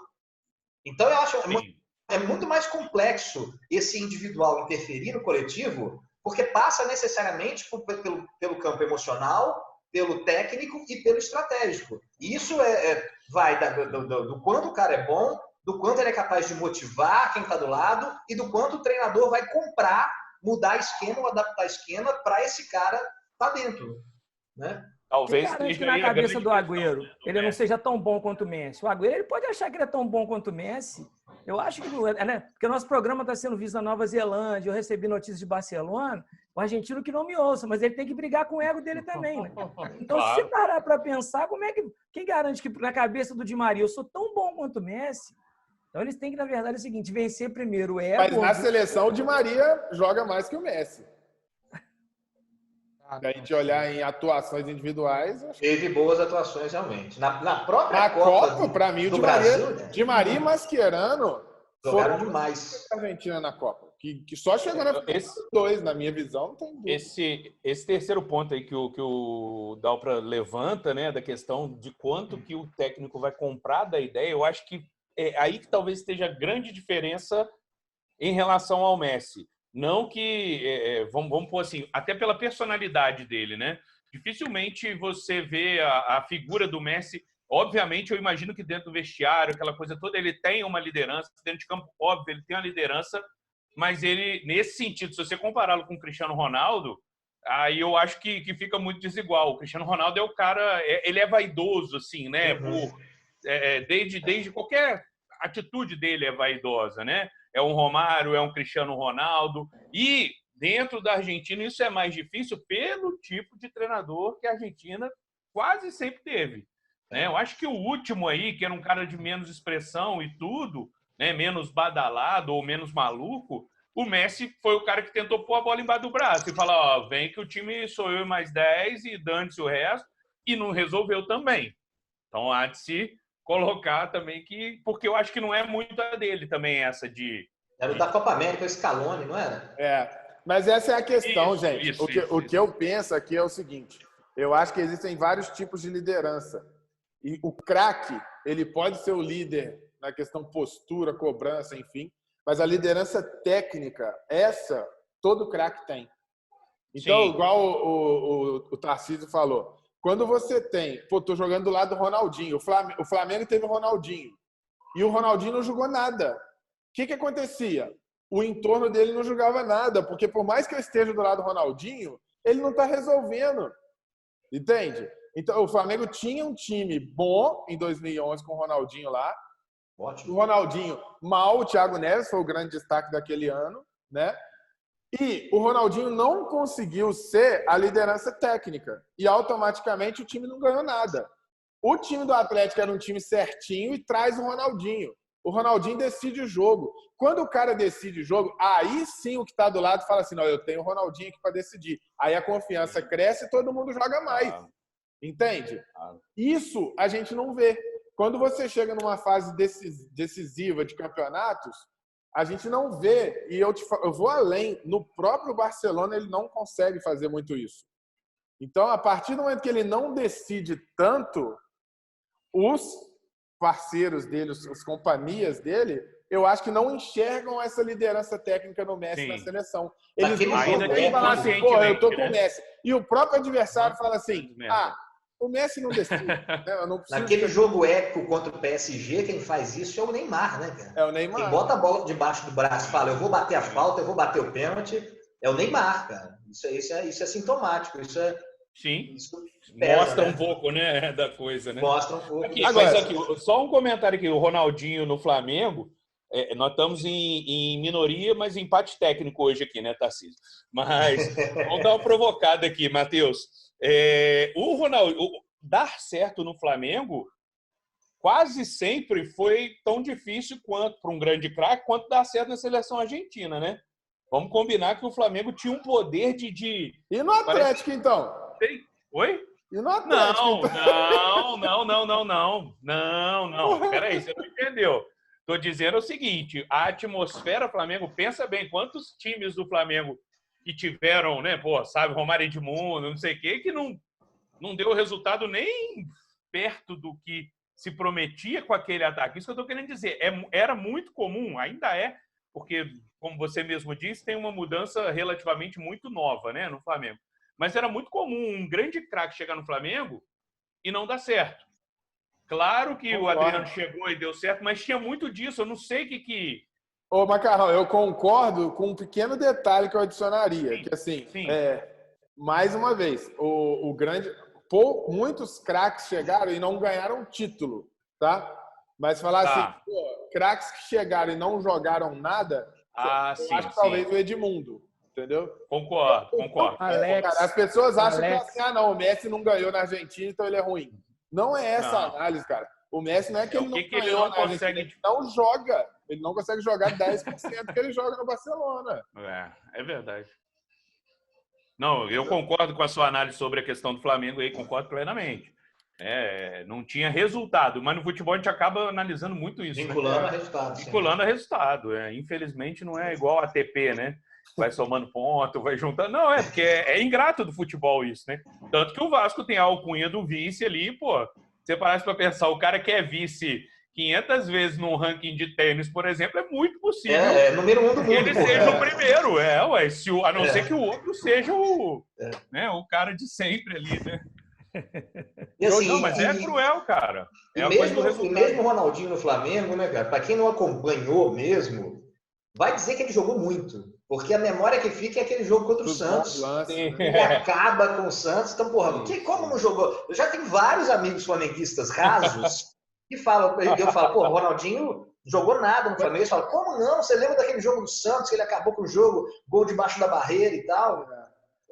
Então, eu acho é muito mais complexo esse individual interferir no coletivo, porque passa necessariamente pelo campo emocional, pelo técnico e pelo estratégico. E isso vai do quanto o cara é bom, do quanto ele é capaz de motivar quem está do lado e do quanto o treinador vai comprar, mudar esquema ou adaptar esquema para esse cara estar dentro. Né? Talvez que na cabeça do Agüero ele não seja tão bom quanto o Messi. O Agüero ele pode achar que ele é tão bom quanto o Messi. Eu acho que não é, né? Porque o nosso programa está sendo visto na Nova Zelândia, eu recebi notícias de Barcelona, o argentino que não me ouça, mas ele tem que brigar com o ego dele também, né? Então, se parar para pensar, quem garante que na cabeça do Di Maria eu sou tão bom quanto o Messi? Então, eles têm que, na verdade, é o seguinte, vencer primeiro o ego... Mas na seleção, o Di Maria joga mais que o Messi. Se a gente olhar em atuações individuais... Teve boas atuações, realmente. Na própria na Copa, para mim, o Di Maria, Brasil, né? Di Maria e Mascherano jogaram demais. A Argentina na Copa. Que só chegou na dois, na minha visão, não tem dúvida. Esse terceiro ponto aí que o Dalpra levanta, né, da questão de quanto que o técnico vai comprar da ideia, eu acho que é aí que talvez esteja a grande diferença em relação ao Messi. Não que, vamos pôr assim, até pela personalidade dele, né? Dificilmente você vê a figura do Messi. Obviamente, eu imagino que dentro do vestiário, aquela coisa toda, ele tem uma liderança. Dentro de campo, óbvio, ele tem uma liderança. Mas ele, nesse sentido, se você compará-lo com o Cristiano Ronaldo, aí eu acho que fica muito desigual. O Cristiano Ronaldo é o cara... ele é vaidoso, assim, né? Desde qualquer atitude dele é vaidosa, né? É um Romário, é um Cristiano Ronaldo. E dentro da Argentina isso é mais difícil pelo tipo de treinador que a Argentina quase sempre teve. Né? Eu acho que o último aí, que era um cara de menos expressão e tudo, né? Menos badalado ou menos maluco, o Messi foi o cara que tentou pôr a bola embaixo do braço e falar, ó, vem que o time sou eu e mais 10 e dane-se o resto, e não resolveu também. Então há de se colocar também que... Porque eu acho que não é muito a dele também essa de... Era o da Copa América, o Scaloni, não era? Mas essa é a questão, Isso, gente. O que eu penso aqui é o seguinte. Eu acho que existem vários tipos de liderança. E o craque, ele pode ser o líder na questão postura, cobrança, enfim, mas a liderança técnica, essa, todo craque tem. Então, Sim. igual o Tarcísio falou, quando você tem... Pô, tô jogando do lado do Ronaldinho. O Flamengo teve o Ronaldinho. E o Ronaldinho não jogou nada. O que acontecia? O entorno dele não jogava nada, porque por mais que eu esteja do lado do Ronaldinho, ele não está resolvendo. Entende? Então, o Flamengo tinha um time bom em 2011 com o Ronaldinho lá. Ótimo. O Ronaldinho mal, o Thiago Neves foi o grande destaque daquele ano, né? E o Ronaldinho não conseguiu ser a liderança técnica. E automaticamente o time não ganhou nada. O time do Atlético era um time certinho e traz o Ronaldinho. O Ronaldinho decide o jogo. Quando o cara decide o jogo, aí sim o que está do lado fala assim, não, eu tenho o Ronaldinho aqui para decidir. Aí a confiança cresce e todo mundo joga mais. Entende? Isso a gente não vê. Quando você chega numa fase decisiva de campeonatos, a gente não vê, e eu vou além, no próprio Barcelona ele não consegue fazer muito isso. Então, a partir do momento que ele não decide tanto, os parceiros dele, as companhias dele, eu acho que não enxergam essa liderança técnica no Messi na seleção. Eles não falam assim, pô, eu tô com o Messi. E o próprio adversário fala assim, o Messi não decide. Né? Eu não Naquele jogo épico contra o PSG, quem faz isso é o Neymar, né, cara? É o Neymar. Quem bota a bola debaixo do braço e fala, eu vou bater a falta, eu vou bater o pênalti, é o Neymar, cara. Isso é sintomático. Sim. Isso pesa, mostra né? um pouco, né, da coisa, né? Mostra um pouco. Aqui, mas aqui, só um comentário aqui, o Ronaldinho no Flamengo, nós estamos em minoria, mas empate técnico hoje aqui, né, Tarcísio? Mas vamos dar uma provocada aqui, Matheus. O Ronaldinho, dar certo no Flamengo quase sempre foi tão difícil quanto para um grande craque, quanto dar certo na seleção argentina, né? Vamos combinar que o Flamengo tinha um poder de... E no Atlético, então? Oi? E no Atlético, Não. Peraí, você não entendeu. Estou dizendo o seguinte, a atmosfera Flamengo, pensa bem, quantos times do Flamengo que tiveram, né, sabe, Romário Edmundo, não sei o quê, que não deu resultado nem perto do que se prometia com aquele ataque. Isso que eu estou querendo dizer. Era muito comum, ainda é, porque, como você mesmo disse, tem uma mudança relativamente muito nova, né, no Flamengo. Mas era muito comum um grande craque chegar no Flamengo e não dar certo. Claro que o Adriano chegou e deu certo, mas tinha muito disso. Eu não sei o que... Ô, Macarrão, eu concordo com um pequeno detalhe que eu adicionaria. Sim, que, assim, sim. Mais uma vez, muitos craques chegaram e não ganharam título, tá? Mas falar assim, craques que chegaram e não jogaram nada, eu acho que talvez o Edmundo. Entendeu? Concordo. Alex, as pessoas acham que o Messi não ganhou na Argentina, então ele é ruim. Não é essa a análise, cara. O Messi não é que ele não ganhou na Argentina, ele não joga. Ele não consegue jogar 10% que ele joga no Barcelona. É verdade. Não, eu concordo com a sua análise sobre a questão do Flamengo aí, concordo plenamente. Não tinha resultado, mas no futebol a gente acaba analisando muito isso. Vinculando a resultado. Vinculando a resultado. Infelizmente não é igual a ATP, né? Vai somando ponto, vai juntando. Não, porque é ingrato do futebol isso, né? Tanto que o Vasco tem a alcunha do vice ali, pô. Você parasse para pensar, o cara que é vice 500 vezes num ranking de tênis, por exemplo, é muito possível. Número 1 do mundo. Que ele seja o primeiro, a não ser que o outro seja o cara de sempre ali, né? E assim, não, mas é cruel, cara. E mesmo o Ronaldinho no Flamengo, né, cara? Para quem não acompanhou mesmo, vai dizer que ele jogou muito. Porque a memória que fica é aquele jogo contra o Santos. Ele acaba com o Santos. Então, como não jogou? Eu já tenho vários amigos flamenguistas rasos que falam, eu falo, o Ronaldinho jogou nada no Flamengo. Eles falam, como não? Você lembra daquele jogo do Santos, que ele acabou com o jogo, gol debaixo da barreira e tal?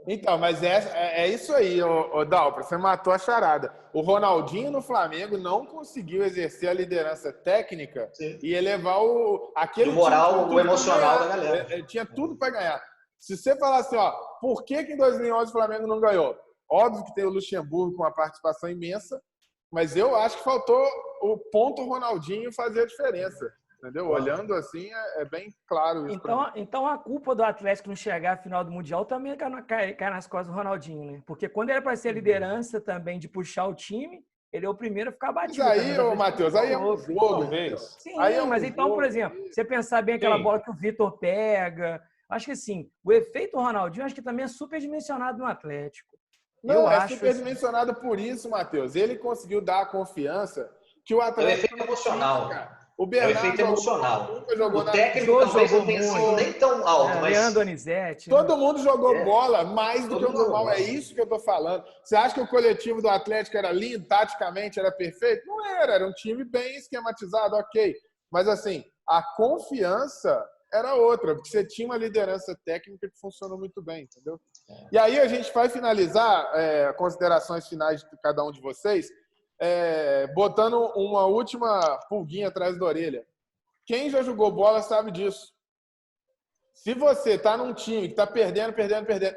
Então, mas é isso aí, Dalpa, você matou a charada. O Ronaldinho no Flamengo não conseguiu exercer a liderança técnica e elevar aquele moral, o emocional da galera. Ele tinha tudo para ganhar. Se você falar assim, por que em 2011 o Flamengo não ganhou? Óbvio que tem o Luxemburgo com uma participação imensa, mas eu acho que faltou o ponto Ronaldinho fazer a diferença. Entendeu? Olhando assim, é bem claro isso. Então a culpa do Atlético não chegar à final do Mundial também cai nas costas do Ronaldinho, né? Porque quando era para ser a liderança também de puxar o time, ele é o primeiro a ficar Mas batido. aí, ô Matheus, aí é um jogo. Talvez. Sim, Aí é um mas então, por jogo. exemplo, você pensar bem aquela Sim. bola que o Vitor pega, acho que assim, o efeito Ronaldinho acho que também é superdimensionado no Atlético. Não, Eu é acho superdimensionado por isso, Matheus. Ele conseguiu dar a confiança que o É o Atlético efeito não emocional. tinha, cara. O É o Bernardo efeito emocional. nunca jogou O na técnico Jô talvez não jogou tenha sido muito. nem tão alto, mas Leandro Donizete. Né? Todo mundo jogou É. bola mais do que o Todo mundo jogou normal. É bola. isso que eu tô falando. Você acha que o coletivo do Atlético era lindo, taticamente era perfeito? Não era. Era um time bem esquematizado, ok. Mas, assim, a confiança era outra, porque você tinha uma liderança técnica que funcionou muito bem, entendeu? E aí a gente vai finalizar considerações finais de cada um de vocês, botando uma última pulguinha atrás da orelha. Quem já jogou bola sabe disso. Se você tá num time que tá perdendo,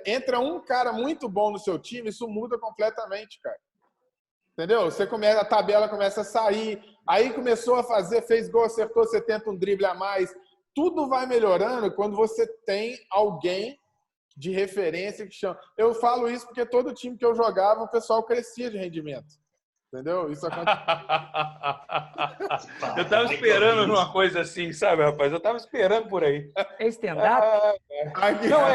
entra um cara muito bom no seu time, isso muda completamente, cara. Entendeu? Você começa, a tabela começa a sair, aí começou a fazer, fez gol, acertou, você tenta um drible a mais. Tudo vai melhorando quando você tem alguém de referência que chama. Eu falo isso porque todo time que eu jogava, o pessoal crescia de rendimento. Entendeu? Isso acontece. Eu tava esperando uma coisa assim, sabe, rapaz? Eu tava esperando por aí. É stand-up? Não,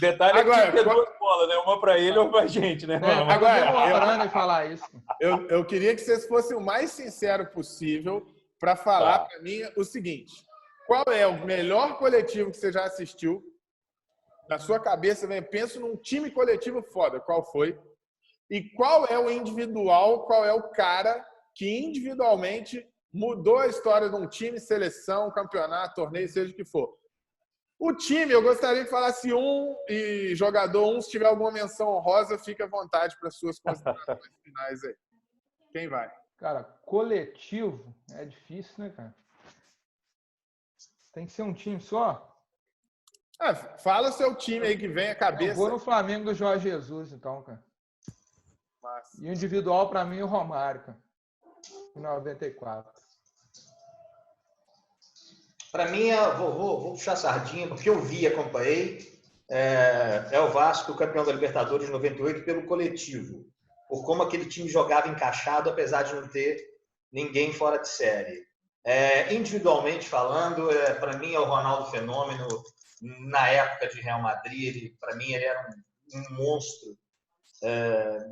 Detalhe Agora, é que tinha que ter duas bolas, né? Uma pra ele ou pra gente, né? Tá Agora, demorando em falar isso. eu queria que vocês fossem o mais sincero possível para falar Tá. para mim o seguinte: qual é o melhor coletivo que você já assistiu? Na sua cabeça, pensa num time coletivo foda. Qual foi? E qual é o individual, qual é o cara que individualmente mudou a história de um time, seleção, campeonato, torneio, seja o que for. O time, eu gostaria que falasse um e jogador um, se tiver alguma menção honrosa, fique à vontade para suas considerações finais aí. Quem vai? Cara, coletivo é difícil, né, cara? Tem que ser um time só? Fala seu time aí que vem à cabeça. Eu vou no Flamengo do Jorge Jesus, então, cara. Massa. E o individual, para mim, o Romário, cara. Em 94. Para mim, vou puxar a sardinha, porque eu vi, acompanhei, é o Vasco, campeão da Libertadores de 98, pelo coletivo. Por como aquele time jogava encaixado, apesar de não ter ninguém fora de série. Individualmente falando, para mim é o Ronaldo Fenômeno. Na época de Real Madrid, para mim, ele era um monstro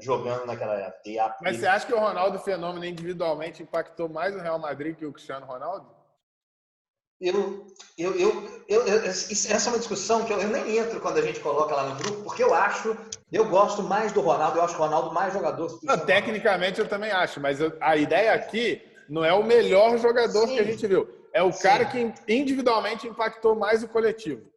jogando naquela época. Mas você acha que o Ronaldo Fenômeno individualmente impactou mais o Real Madrid que o Cristiano Ronaldo? Essa é uma discussão que eu nem entro quando a gente coloca lá no grupo, porque eu gosto mais do Ronaldo, eu acho o Ronaldo mais jogador do que o Cristiano Ronaldo. Tecnicamente eu também acho, mas a ideia aqui não é o melhor jogador que a gente viu. É o cara que individualmente impactou mais o coletivo.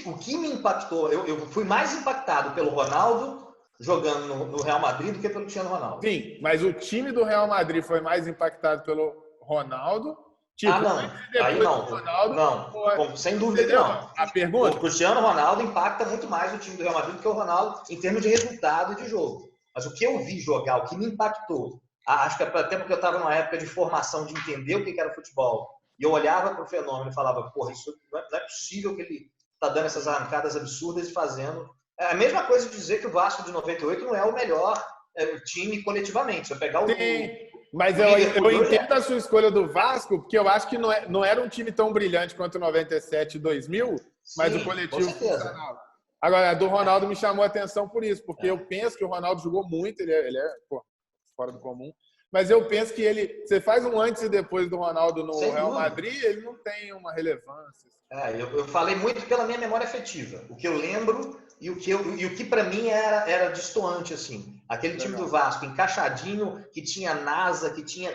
O que me impactou, eu fui mais impactado pelo Ronaldo jogando no Real Madrid do que pelo Cristiano Ronaldo. Sim, mas o time do Real Madrid foi mais impactado pelo Ronaldo. Não. Aí não. Ronaldo, não. Sem dúvida que não. A pergunta? O Cristiano Ronaldo impacta muito mais o time do Real Madrid do que o Ronaldo em termos de resultado e de jogo. Mas o que eu vi jogar, o que me impactou, acho que até porque eu estava numa época de formação, de entender o que era futebol, e eu olhava para o Fenômeno e falava, porra, isso não é possível que ele está dando essas arrancadas absurdas e fazendo. É a mesma coisa de dizer que o Vasco de 98 não é o melhor time coletivamente. Se eu pegar Mas eu entendo a sua escolha do Vasco, porque eu acho que não era um time tão brilhante quanto o 97 e 2000, mas o coletivo funcionava. Agora, a do Ronaldo me chamou a atenção por isso, porque eu penso que o Ronaldo jogou muito, ele é fora do comum, mas eu penso que você faz um antes e depois do Ronaldo no Real Madrid, ele não tem uma relevância. Eu falei muito pela minha memória afetiva, o que eu lembro e o que para mim era destoante, assim. Aquele time do Vasco, encaixadinho, que tinha NASA, que tinha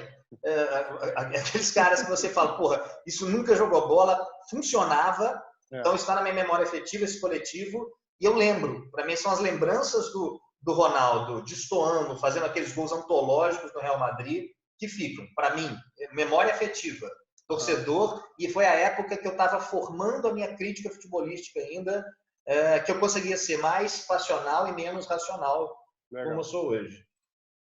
aqueles caras que você fala, porra, isso nunca jogou bola, funcionava, então está na minha memória afetiva esse coletivo, e eu lembro, para mim são as lembranças do Ronaldo destoando, fazendo aqueles gols antológicos no Real Madrid, que ficam, para mim, memória afetiva. Torcedor, e foi a época que eu estava formando a minha crítica futebolística ainda, que eu conseguia ser mais passional e menos racional, como eu sou hoje.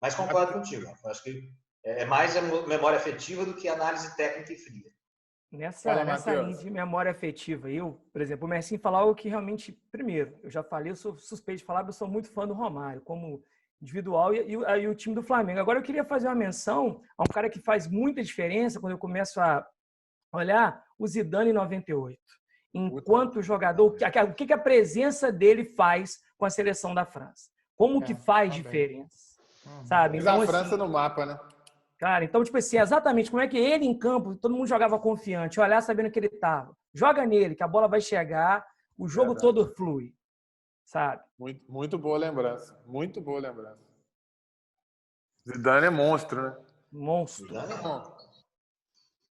Mas concordo contigo. Acho que é mais a memória afetiva do que análise técnica e fria. Nessa linha de memória afetiva, por exemplo, o Messinho falar algo que realmente, primeiro, eu já falei, eu sou suspeito de falar, eu sou muito fã do Romário, como individual e o time do Flamengo. Agora, eu queria fazer uma menção a um cara que faz muita diferença quando eu começo a olhar o Zidane em 98. Enquanto jogador, o que a presença dele faz com a seleção da França? Como que faz diferença? Sabe? Então, a assim, França no mapa, né? Cara, então, tipo assim, exatamente como é que ele em campo, todo mundo jogava confiante, olhar sabendo que ele estava. Joga nele, que a bola vai chegar, o jogo todo flui, sabe? Muito boa lembrança. Muito boa lembrança. Zidane é monstro, né? Monstro.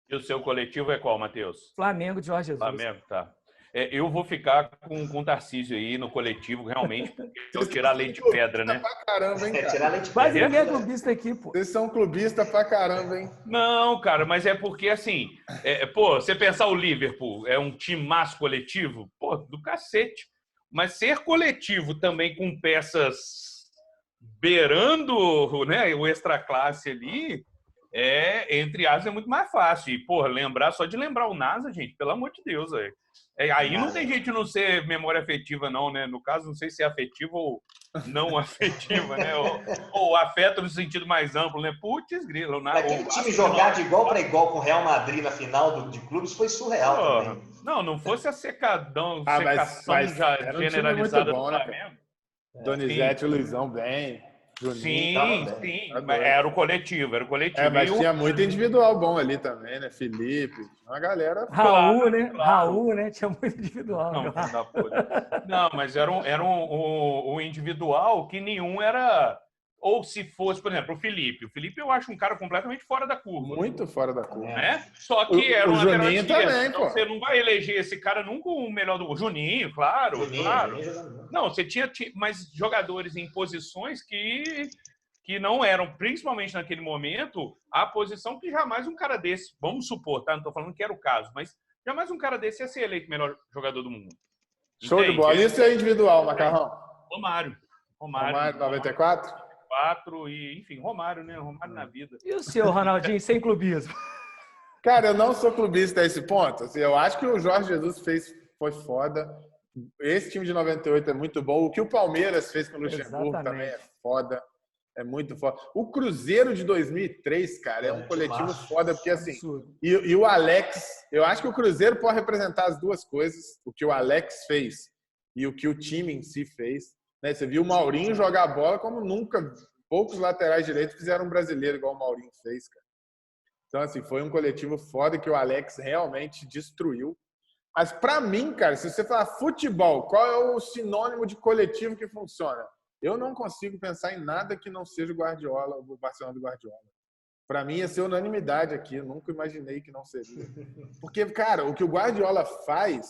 E o seu coletivo é qual, Matheus? Flamengo de Jorge Jesus. Flamengo, tá. Eu vou ficar com o Tarcísio aí no coletivo, realmente, porque eu tirar leite de pedra, né? Pra caramba, hein, cara? Tirar leite de Quase pedra. ninguém é clubista aqui, pô. Vocês são clubistas pra caramba, hein? Não, cara, mas é porque, assim, pô, você pensar o Liverpool é um time massa coletivo, pô, do cacete. Mas ser coletivo também com peças beirando, né, o extra classe ali, entre aspas, é muito mais fácil. E, pô, só de lembrar o NASA, gente, pelo amor de Deus, velho. Aí não tem jeito de não ser memória afetiva, não, né? No caso, não sei se é afetiva ou não afetiva, né? Ou afeto no sentido mais amplo, né? Putz, grilo. Aquele time jogar de igual para igual com o Real Madrid na final de clubes foi surreal também. Não fosse a secação mas já era um generalizada time muito bom, do né, Flamengo. Donizete e Luizão bem. Juninho, Sim, tá mas doido. era o coletivo. Mas tinha muito individual bom ali também, né? Felipe, uma galera. Raul, né? claro. Raul, né? Tinha muito individual. Não, mas era um individual que nenhum era... Ou se fosse, por exemplo, o Felipe. O Felipe eu acho um cara completamente fora da curva. Muito fora da curva. Né? Só que era o um lateral Juninho esquerdo. também, Então pô. você não vai eleger esse cara nunca o melhor do... Juninho, claro. Não, você tinha mais jogadores em posições que não eram, principalmente naquele momento, a posição que jamais um cara desse, vamos supor, tá? Não estou falando que era o caso, mas jamais um cara desse ia ser eleito melhor jogador do mundo. Show de bola. Isso é individual, Macarrão. Romário, 94? E, enfim, Romário, né? Romário na vida. E o seu, Ronaldinho, sem clubismo? Cara, eu não sou clubista a esse ponto. Assim, eu acho que o Jorge Jesus foi foda. Esse time de 98 é muito bom. O que o Palmeiras fez com o Luxemburgo também é foda. É muito foda. O Cruzeiro de 2003, cara, é um coletivo foda, porque assim... E o Alex... Eu acho que o Cruzeiro pode representar as duas coisas. O que o Alex fez e o que o time em si fez. Né? Você viu o Maurinho jogar a bola como nunca... Poucos laterais direitos fizeram um brasileiro igual o Maurinho fez, cara. Então, assim, foi um coletivo foda que o Alex realmente destruiu. Mas, pra mim, cara, se você falar futebol, qual é o sinônimo de coletivo que funciona? Eu não consigo pensar em nada que não seja o Guardiola, o Barcelona do Guardiola. Pra mim, ia ser unanimidade aqui. Eu nunca imaginei que não seria. Porque, cara, o que o Guardiola faz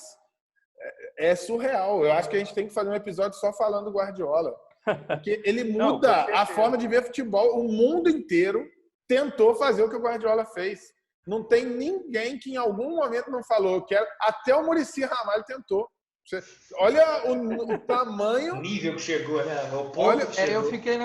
é surreal. Eu acho que a gente tem que fazer um episódio só falando do Guardiola. Porque ele muda a forma de ver futebol. O mundo inteiro tentou fazer o que o Guardiola fez. Não tem ninguém que em algum momento não falou que até o Muricy Ramalho tentou. Olha o tamanho... O nível que chegou, né? Eu fiquei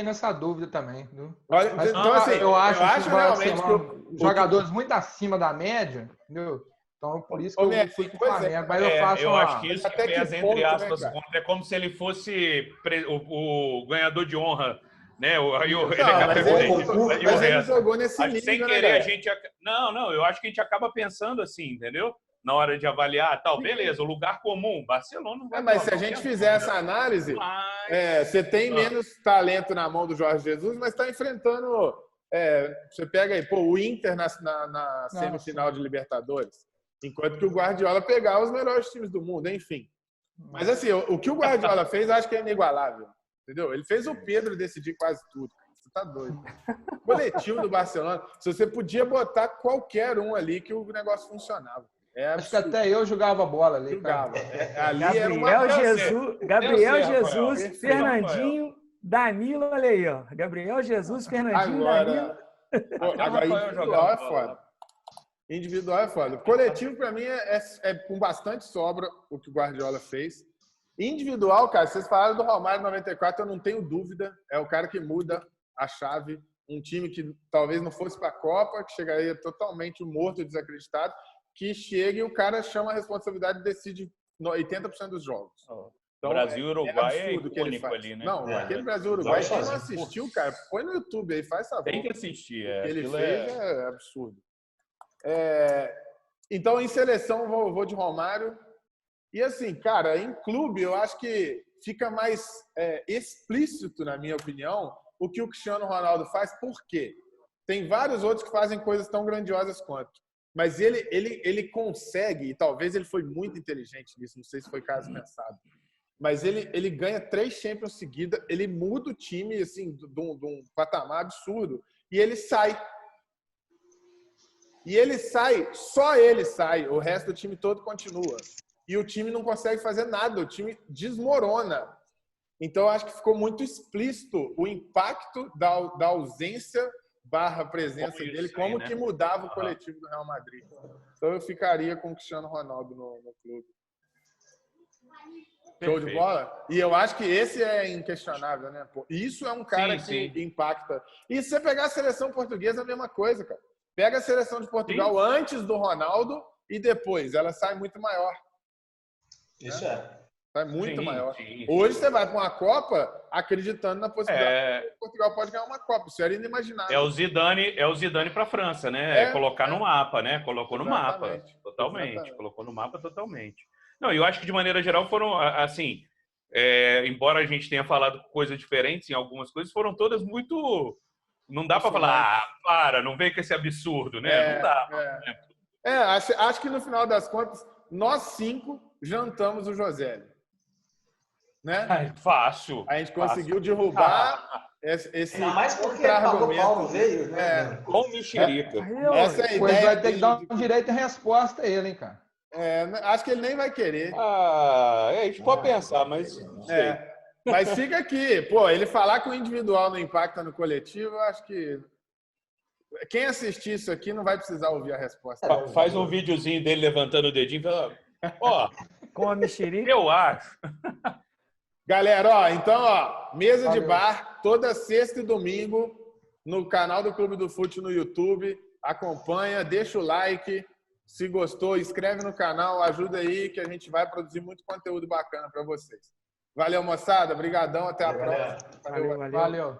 nessa dúvida também. Viu? Olha, mas, então, assim, eu acho realmente que jogadores muito acima da média, entendeu? Então, por isso que eu fui com o Flamengo. Mas eu acho que isso que pesa, entre aspas, né, é como se ele fosse o ganhador de honra, né? Ele jogou nesse nível, sem querer, a gente... eu acho que a gente acaba pensando assim, entendeu? Na hora de avaliar, tal, beleza, o lugar comum, Barcelona não vai... Mas se a gente fizer essa análise, você tem menos talento na mão do Jorge Jesus, mas está enfrentando... você pega aí, o Inter na semifinal de Libertadores, enquanto que o Guardiola pegava os melhores times do mundo, enfim. Mas assim, o que o Guardiola fez, acho que é inigualável, entendeu? Ele fez o Pedro decidir quase tudo. Você tá doido. O coletivo do Barcelona, se você podia botar qualquer um ali que o negócio funcionava. Acho que até eu jogava bola ali. Gabriel Jesus, Fernandinho, Danilo, olha aí, ó. Gabriel Jesus, Fernandinho, Danilo. Agora individual é foda. Individual é foda. Coletivo, pra mim, é com bastante sobra o que o Guardiola fez. Individual, cara, vocês falaram do Romário 94, eu não tenho dúvida. É o cara que muda a chave. Um time que talvez não fosse para a Copa, que chegaria totalmente morto e desacreditado, que chega e o cara chama a responsabilidade e decide 80% dos jogos. Então, Brasil e Uruguai é absurdo o que ele icônico faz. ali, né? Não, aquele Brasil-Uruguai, quem não sozinho. assistiu, cara, põe no YouTube aí, faz favor. Tem que assistir. O que ele Aquilo fez é absurdo. Então, em seleção, vou de Romário. E assim, cara, em clube, eu acho que fica mais explícito, na minha opinião, o que o Cristiano Ronaldo faz. Por quê? Tem vários outros que fazem coisas tão grandiosas quanto. Mas ele consegue, e talvez ele foi muito inteligente nisso, não sei se foi caso pensado, mas ele ganha 3 Champions seguidas, ele muda o time assim, de um patamar absurdo, e ele sai. E ele sai, só ele sai, o resto do time todo continua. E o time não consegue fazer nada, o time desmorona. Então, eu acho que ficou muito explícito o impacto da ausência / presença dele, como que mudava o coletivo do Real Madrid. Então, eu ficaria com o Cristiano Ronaldo no clube. Show de bola? E eu acho que esse é inquestionável, né? Pô, isso é um cara que impacta. E se você pegar a seleção portuguesa, é a mesma coisa, cara. Pega a seleção de Portugal antes do Ronaldo e depois. Ela sai muito maior. Isso Sai muito maior. Hoje você vai para uma Copa acreditando na possibilidade que Portugal pode ganhar uma Copa. Isso era inimaginável. É o Zidane para a França, né? Colocar no mapa, né? Colocou no mapa. Totalmente. Exatamente. Colocou no mapa totalmente. Não, eu acho que de maneira geral foram, assim, embora a gente tenha falado coisas diferentes em algumas coisas, foram todas muito... Não dá para falar, não vem com esse absurdo, né? Não dá. Né? Acho que no final das contas, nós 5 jantamos o Josélio. Né? Fácil. A gente conseguiu derrubar esse mais porque o Paulo veio, né? Com mexerica. Essa é a Pois ideia. vai ter que dar um direito de resposta a ele, hein, cara. Acho que ele nem vai querer. A gente pode pensar, mas não sei. Mas fica aqui. Pô, ele falar que o individual não impacta no coletivo, eu acho que quem assistir isso aqui não vai precisar ouvir a resposta. Faz um videozinho dele levantando o dedinho e fala, ó, com a mexerica. Eu acho. Galera, então, mesa de bar toda sexta e domingo no canal do Clube do Fute no YouTube. Acompanha, deixa o like. Se gostou, inscreve no canal, ajuda aí que a gente vai produzir muito conteúdo bacana para vocês. Valeu, moçada. Obrigadão. Até a próxima. Valeu. Valeu.